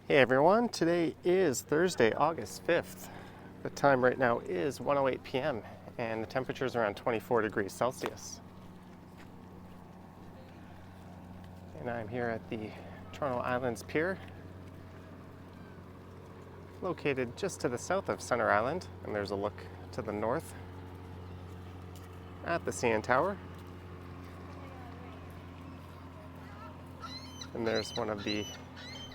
Hey everyone, today is Thursday, August 5th. The time right now is 1:08 p.m. and the temperature is around 24 degrees Celsius. And I'm here at the Toronto Islands Pier, located just to the south of Center Island, and there's a look to the north at the CN Tower. And there's one of the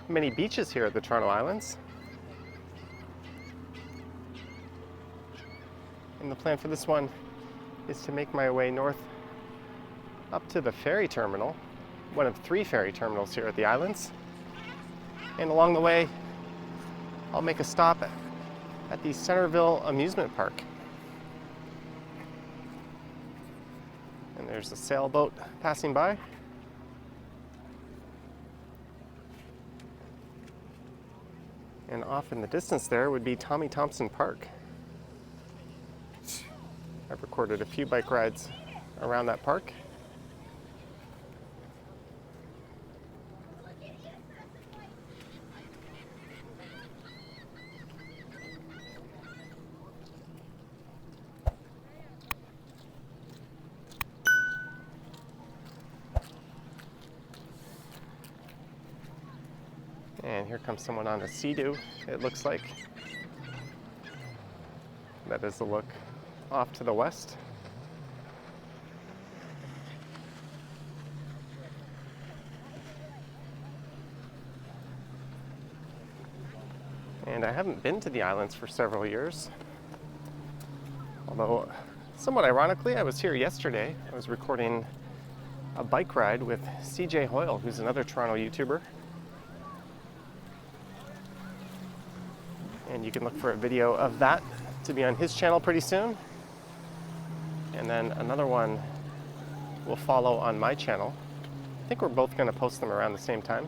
many beaches here at the Toronto Islands. And the plan for this one is to make my way north up to the ferry terminal, one of 3 ferry terminals here at the islands. And along the way, I'll make a stop at the Centreville Amusement Park. And there's a sailboat passing by. And off in the distance there would be Tommy Thompson Park. I've recorded a few bike rides around that park. And here comes someone on a Sea-Doo, it looks like. That is the look off to the west. And I haven't been to the islands for several years. Although, somewhat ironically, I was here yesterday. I was recording a bike ride with CJ Hoyle, who's another Toronto YouTuber. And you can look for a video of that to be on his channel pretty soon. And then another one will follow on my channel. I think we're both going to post them around the same time.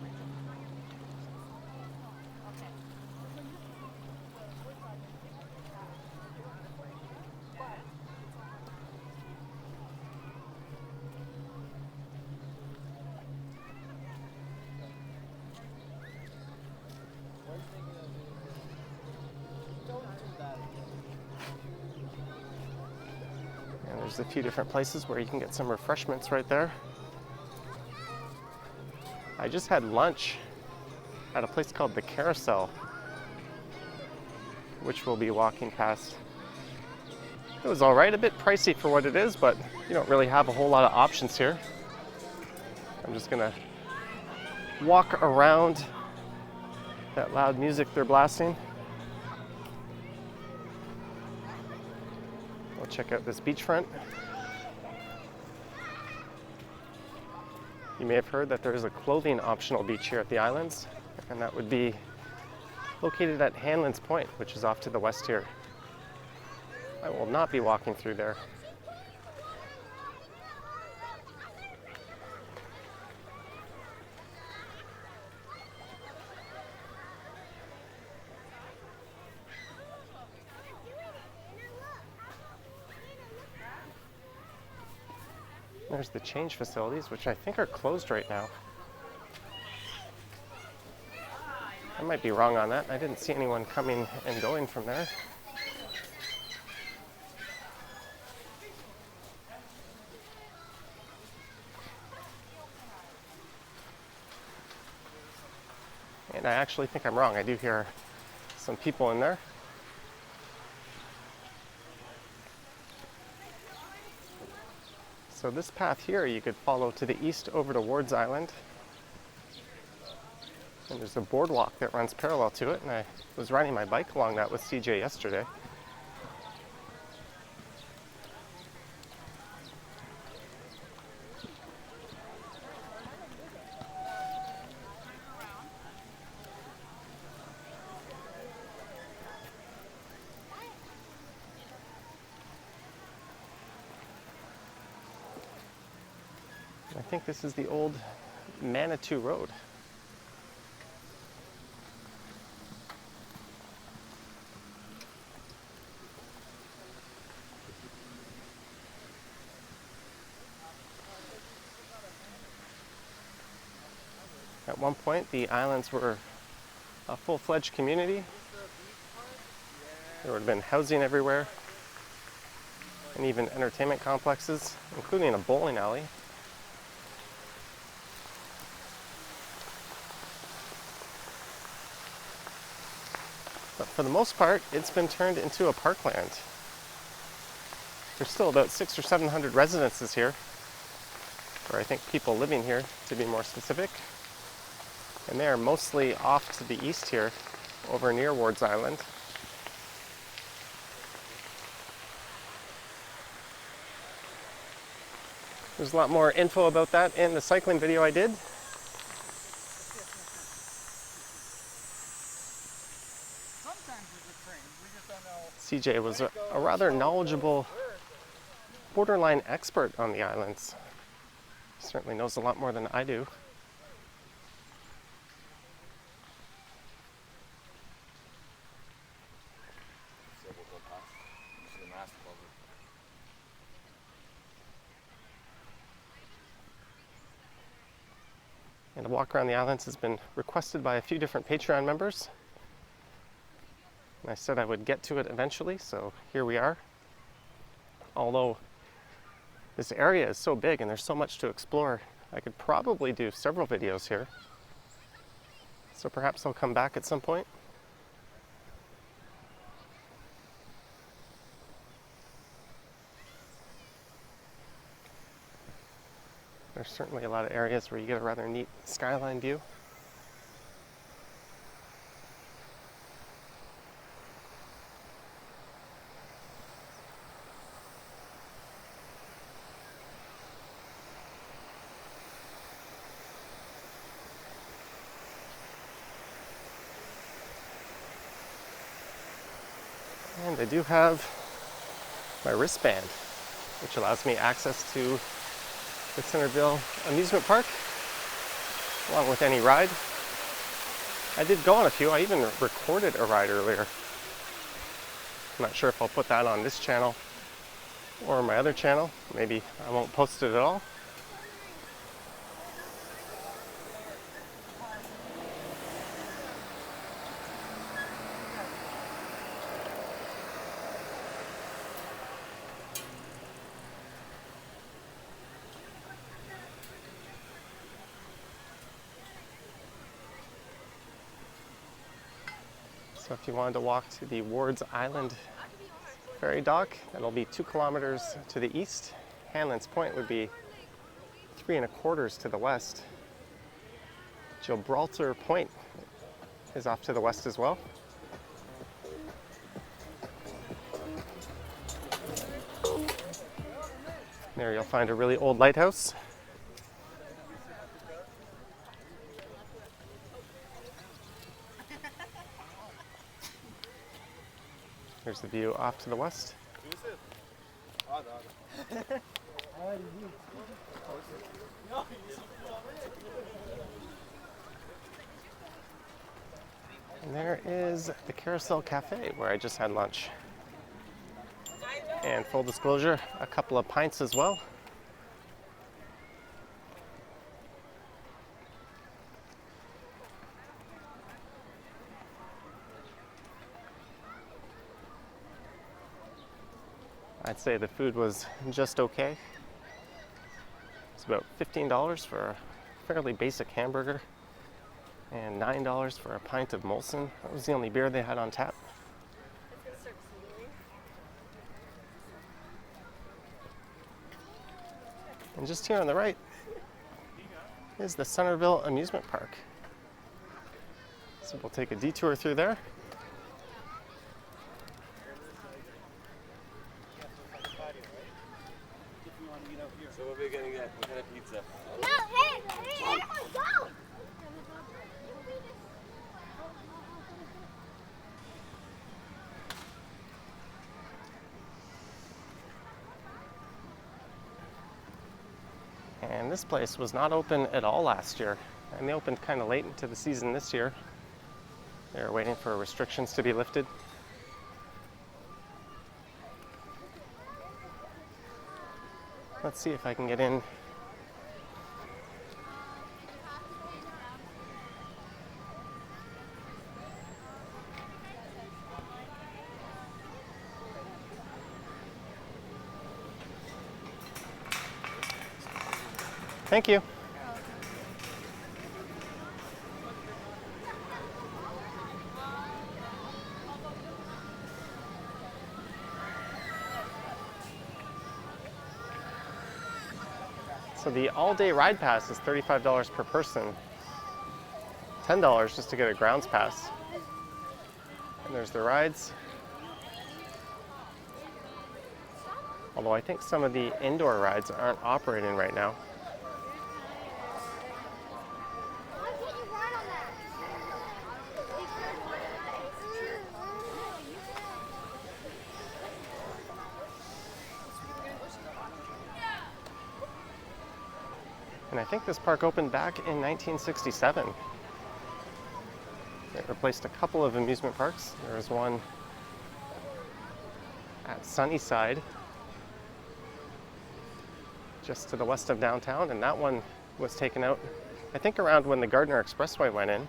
There's a few different places where you can get some refreshments right there. I just had lunch at a place called the Carousel, which we'll be walking past. It was all right, a bit pricey for what it is, but you don't really have a whole lot of options here. I'm just gonna walk around that loud music they're blasting. We'll check out this beachfront. You may have heard that there is a clothing optional beach here at the islands, and that would be located at Hanlan's Point, which is off to the west here. I will not be walking through there. There's the change facilities, which I think are closed right now. I might be wrong on that. I didn't see anyone coming and going from there. And I actually think I'm wrong. I do hear some people in there. So this path here you could follow to the east over to Ward's Island. And there's a boardwalk that runs parallel to it, and I was riding my bike along that with CJ yesterday. I think this is the old Manitou Road. At one point, the islands were a full-fledged community. There would have been housing everywhere, and even entertainment complexes, including a bowling alley. But for the most part, it's been turned into a parkland. There's still about 600 or 700 residences here, or I think people living here, to be more specific. And they are mostly off to the east here, over near Ward's Island. There's a lot more info about that in the cycling video I did. CJ was a rather knowledgeable borderline expert on the islands. He certainly knows a lot more than I do. And a walk around the islands has been requested by a few different Patreon members. And I said I would get to it eventually, so here we are. Although this area is so big and there's so much to explore, I could probably do several videos here. So perhaps I'll come back at some point. There's certainly a lot of areas where you get a rather neat skyline view. And I do have my wristband, which allows me access to the Centreville Amusement Park, along with any ride. I did go on a few. I even recorded a ride earlier. I'm not sure if I'll put that on this channel or my other channel. Maybe I won't post it at all. So if you wanted to walk to the Ward's Island ferry dock, that'll be 2 kilometers to the east. Hanlan's Point would be 3 1/4 to the west. Gibraltar Point is off to the west as well. There you'll find a really old lighthouse. Here's the view off to the west. And there is the Carousel Cafe, where I just had lunch. And full disclosure, a couple of pints as well. I'd say the food was just okay. It's about $15 for a fairly basic hamburger and $9 for a pint of Molson. That was the only beer they had on tap. And just here on the right is the Centerville Amusement Park. So we'll take a detour through there. So what are we gonna get? What kind of pizza? No, hey, go! And this place was not open at all last year, and they opened kind of late into the season this year. They were waiting for restrictions to be lifted. Let's see if I can get in. Thank you. So the all-day ride pass is $35 per person, $10 just to get a grounds pass. And there's the rides. Although I think some of the indoor rides aren't operating right now. Why can't you ride on that? And I think this park opened back in 1967. It replaced a couple of amusement parks. There was one at Sunnyside, just to the west of downtown, and that one was taken out, I think, around when the Gardner Expressway went in.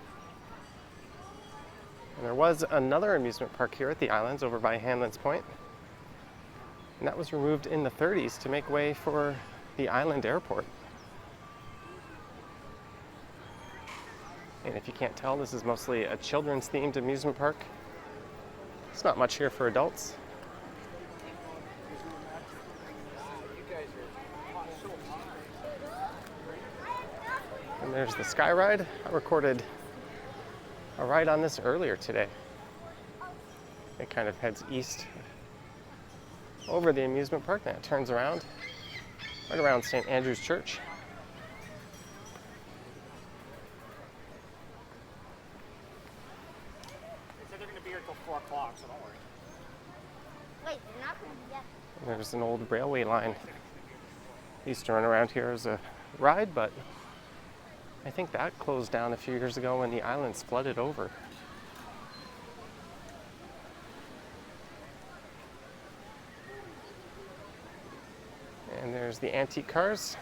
And there was another amusement park here at the Islands over by Hamlin's Point, and that was removed in the 30s to make way for the Island Airport. And if you can't tell, this is mostly a children's themed amusement park. It's not much here for adults. And there's the Sky Ride. I recorded a ride on this earlier today. It kind of heads east over the amusement park, then it turns around right around St. Andrew's Church. So don't worry. Wait, they're not going to be yet. There's an old railway line. Used to run around here as a ride, but I think that closed down a few years ago when the islands flooded over. And there's the antique cars.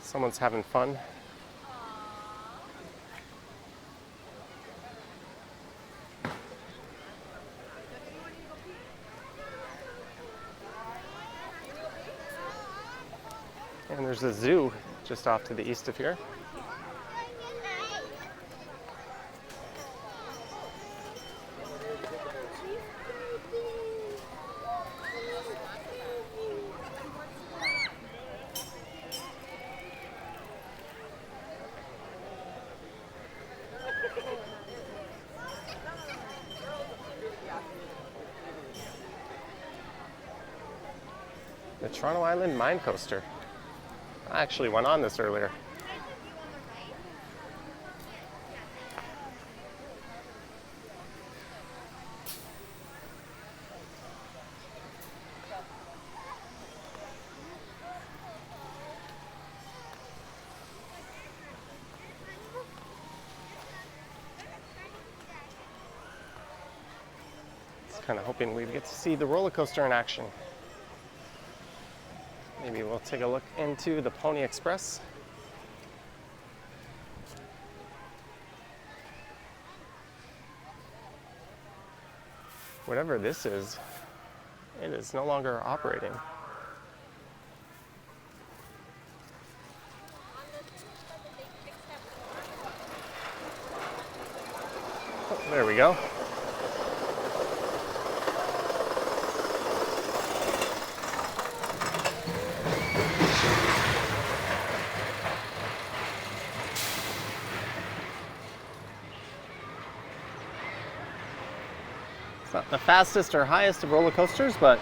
Someone's having fun. And there's a zoo just off to the east of here. The Toronto Island Mine Coaster. I actually went on this earlier. I was kind of hoping we'd get to see the roller coaster in action. Maybe we'll take a look into the Pony Express. Whatever this is, it is no longer operating. Oh, there we go. Not the fastest or highest of roller coasters, but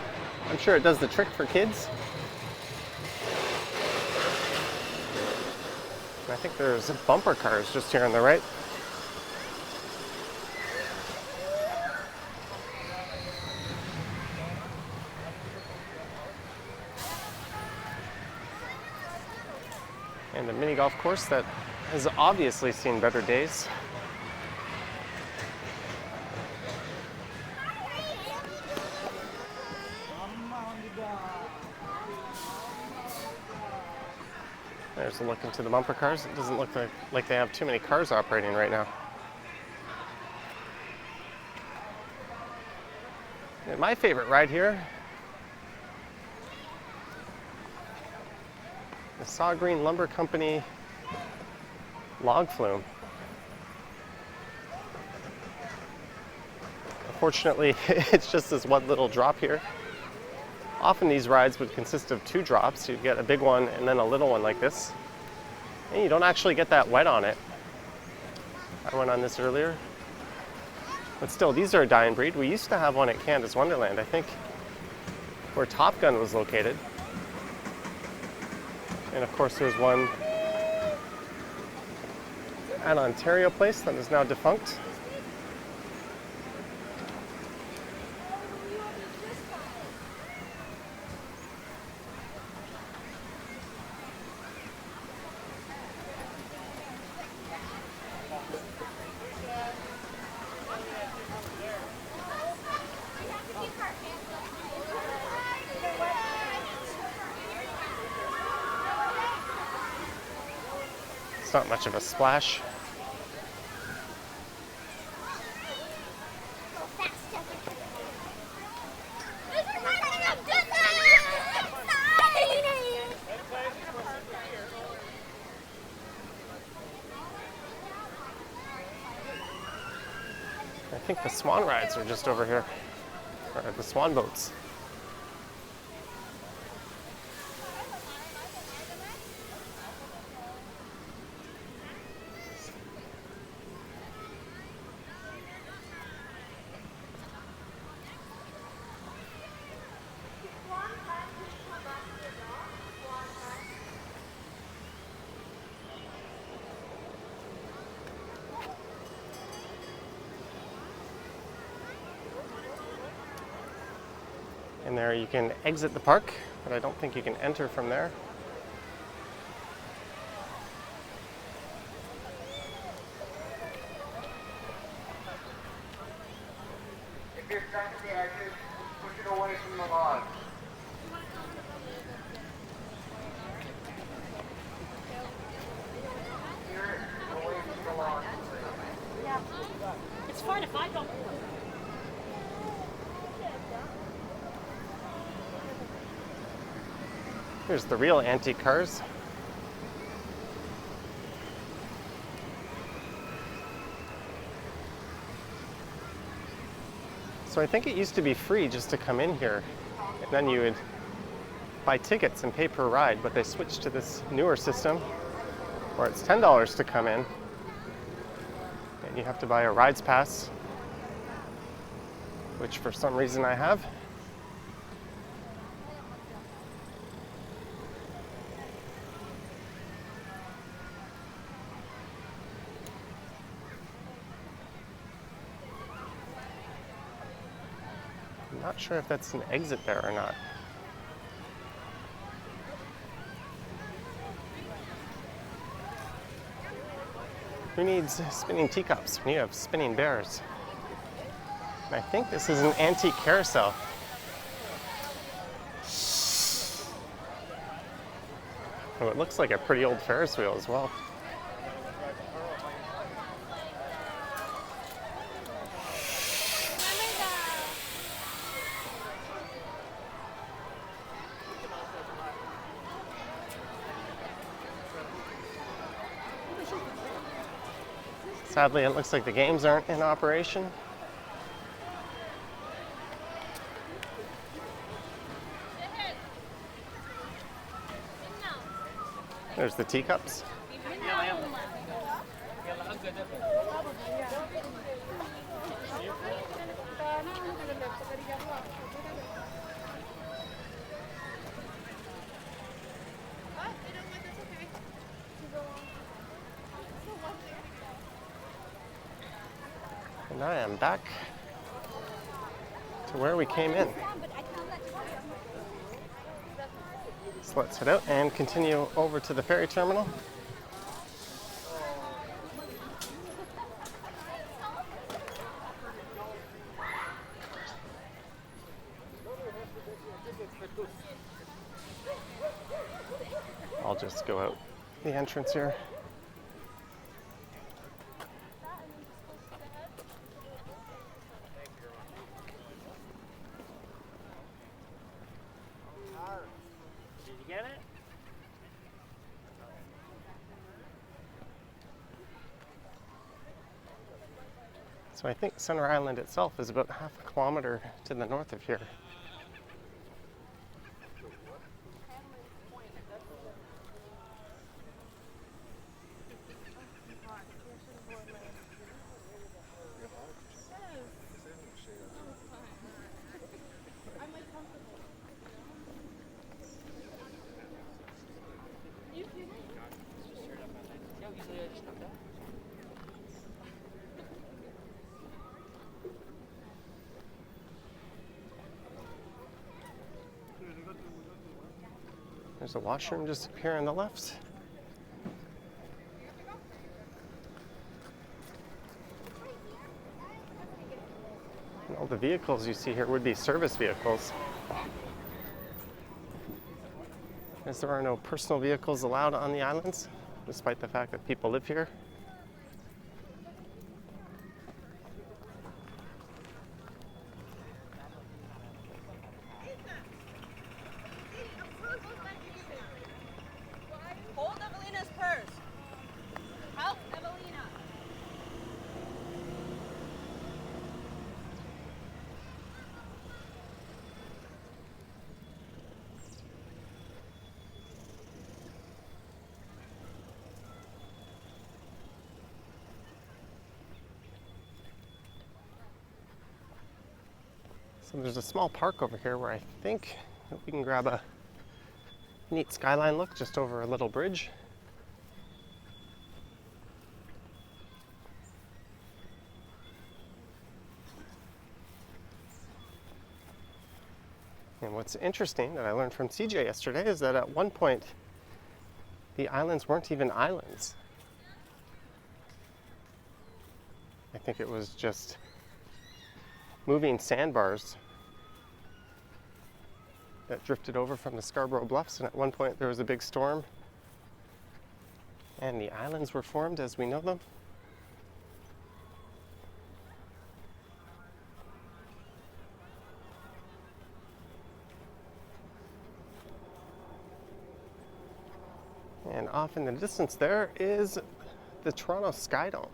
I'm sure it does the trick for kids. And I think there's bumper cars just here on the right. And a mini golf course that has obviously seen better days. There's a look into the bumper cars. It doesn't look like they have too many cars operating right now. And my favorite ride here The Saw Green Lumber Company log flume. Unfortunately, it's just this one little drop here. Often these rides would consist of 2 drops. You'd get a big one and then a little one like this. And you don't actually get that wet on it. I went on this earlier. But still, these are a die and breed. We used to have one at Canada's Wonderland, I think, where Top Gun was located. And of course there's one at Ontario Place that is now defunct. It's not much of a splash. I think the swan rides are just over here, or the swan boats. And there you can exit the park, but I don't think you can enter from there. If you're stuck at the edges, push it away from the log. Here, away from the log. It's fine if I don't. Here's the real antique cars. So I think it used to be free just to come in here, and then you would buy tickets and pay per ride, but they switched to this newer system where it's $10 to come in, and you have to buy a rides pass, which for some reason I have. I'm not sure if that's an exit there or not. Who needs spinning teacups when you have spinning bears? And I think this is an antique carousel. Oh, it looks like a pretty old Ferris wheel as well. Sadly, it looks like the games aren't in operation. There's the teacups. And I am back to where we came in. So let's head out and continue over to the ferry terminal. I'll just go out the entrance here. So I think Center Island itself is about half a kilometer to the north of here. There's a washroom just up here on the left. And all the vehicles you see here would be service vehicles, as there are no personal vehicles allowed on the islands, despite the fact that people live here. Hold Evelina's purse. Help Evelina. So there's a small park over here where I think we can grab a neat skyline look just over a little bridge. And what's interesting that I learned from CJ yesterday is that at one point the islands weren't even islands. I think it was just moving sandbars that drifted over from the Scarborough Bluffs, and at one point there was a big storm and the islands were formed as we know them. And off in the distance there is the Toronto Sky Dome.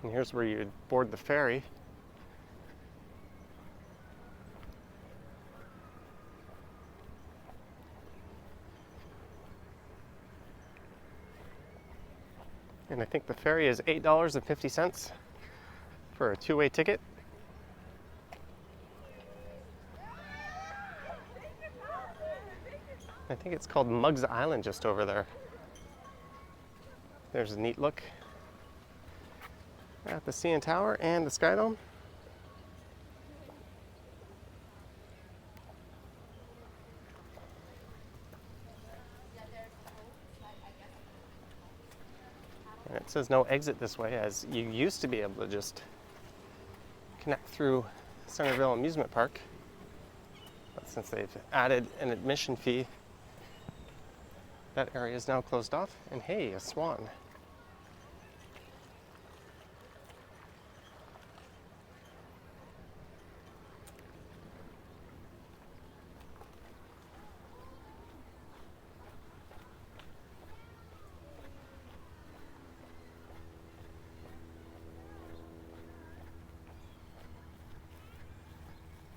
And here's where you'd board the ferry. And I think the ferry is $8.50 for a two-way ticket. I think it's called Muggs Island just over there. There's a neat look at the CN Tower and the Sky Dome. And it says no exit this way, as you used to be able to just connect through Centreville Amusement Park. But since they've added an admission fee, that area is now closed off. And hey, a swan.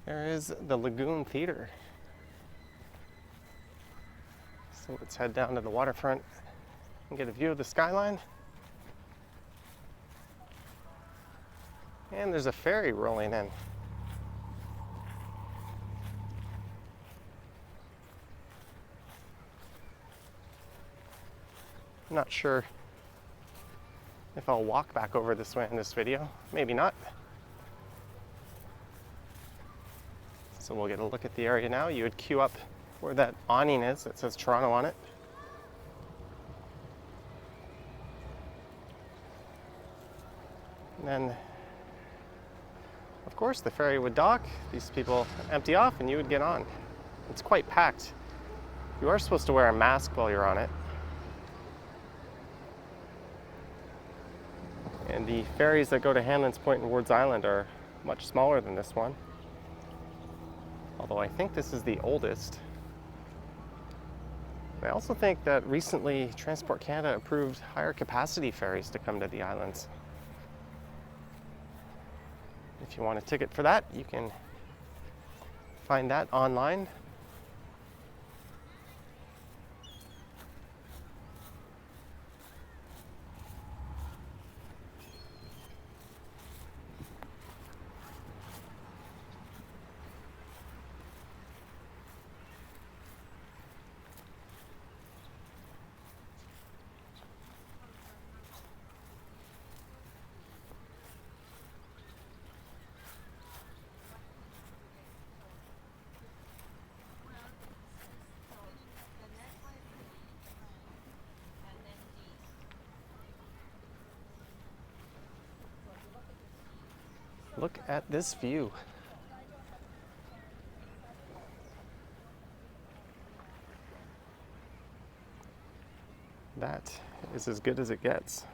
There is the Lagoon Theater. So let's head down to the waterfront and get a view of the skyline. And there's a ferry rolling in. I'm not sure if I'll walk back over this way in this video. Maybe not. So we'll get a look at the area now. You would queue up where that awning is that says Toronto on it. And then, of course, the ferry would dock. These people empty off and you would get on. It's quite packed. You are supposed to wear a mask while you're on it. And the ferries that go to Hanlan's Point and Ward's Island are much smaller than this one. although I think this is the oldest. I also think that recently Transport Canada approved higher capacity ferries to come to the islands. If you want a ticket for that, you can find that online. Look at this view. That is as good as it gets.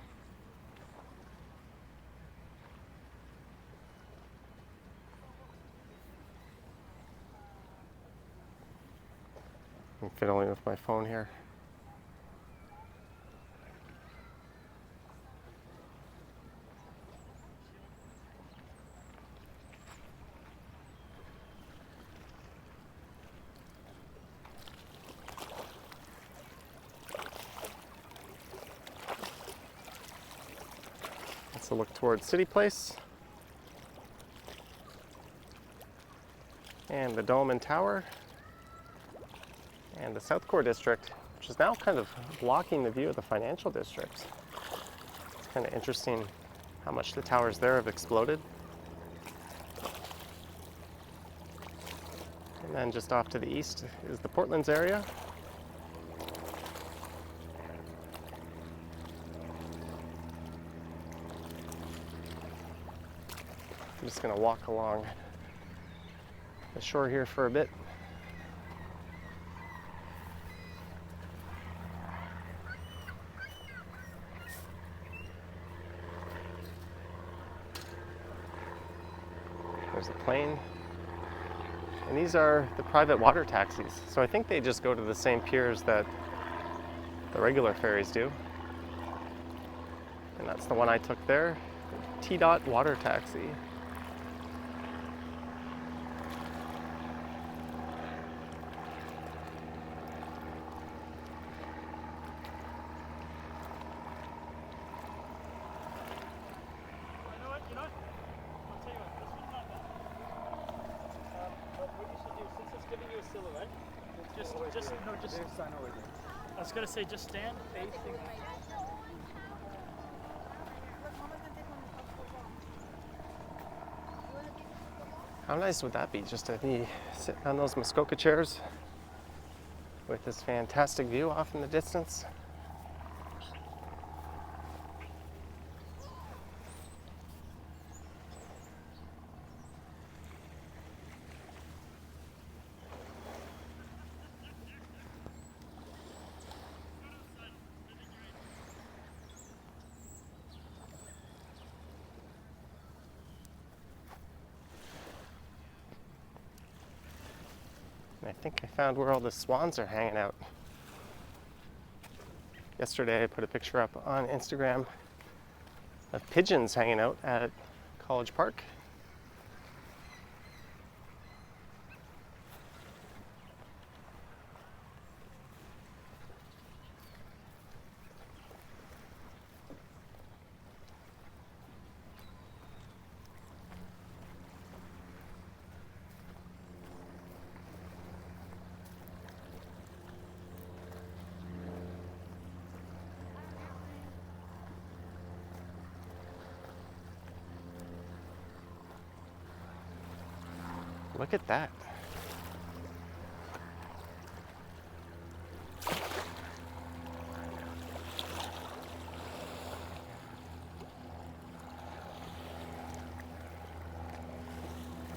I'm fiddling with my phone here. Let's look towards City Place and the Dome and Tower and the South Core District, which is now kind of blocking the view of the financial district. It's kind of interesting how much the towers there have exploded. And then just off to the east is the Portlands area. I'm just going to walk along the shore here for a bit. There's a plane. And these are the private water taxis. So I think they just go to the same piers that the regular ferries do. And that's the one I took there, T-Dot water taxi. I was gonna say just stand facing. How nice would that be, just to be sitting on those Muskoka chairs with this fantastic view off in the distance? I think I found where all the swans are hanging out. Yesterday I put a picture up on Instagram of pigeons hanging out at College Park. Look at that.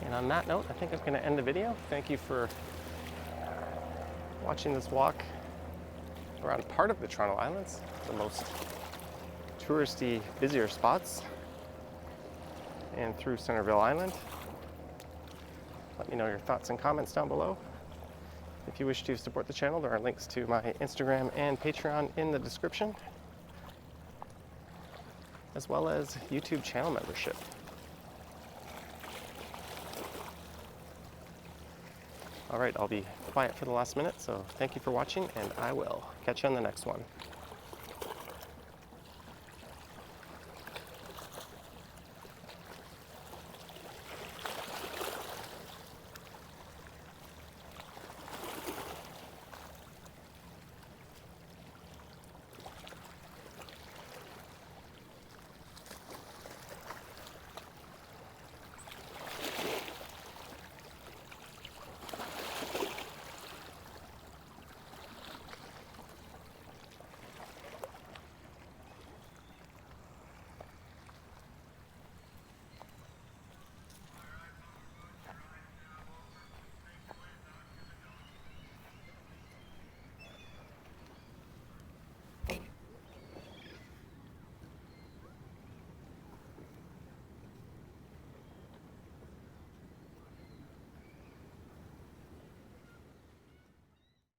And on that note, I think I'm going to end the video. Thank you for watching this walk around part of the Toronto Islands, the most touristy, busier spots, and through Centerville Island. Let me know your thoughts and comments down below. If you wish to support the channel, there are links to my Instagram and Patreon in the description, as well as YouTube channel membership. All right, I'll be quiet for the last minute, so thank you for watching, and I will catch you on the next one.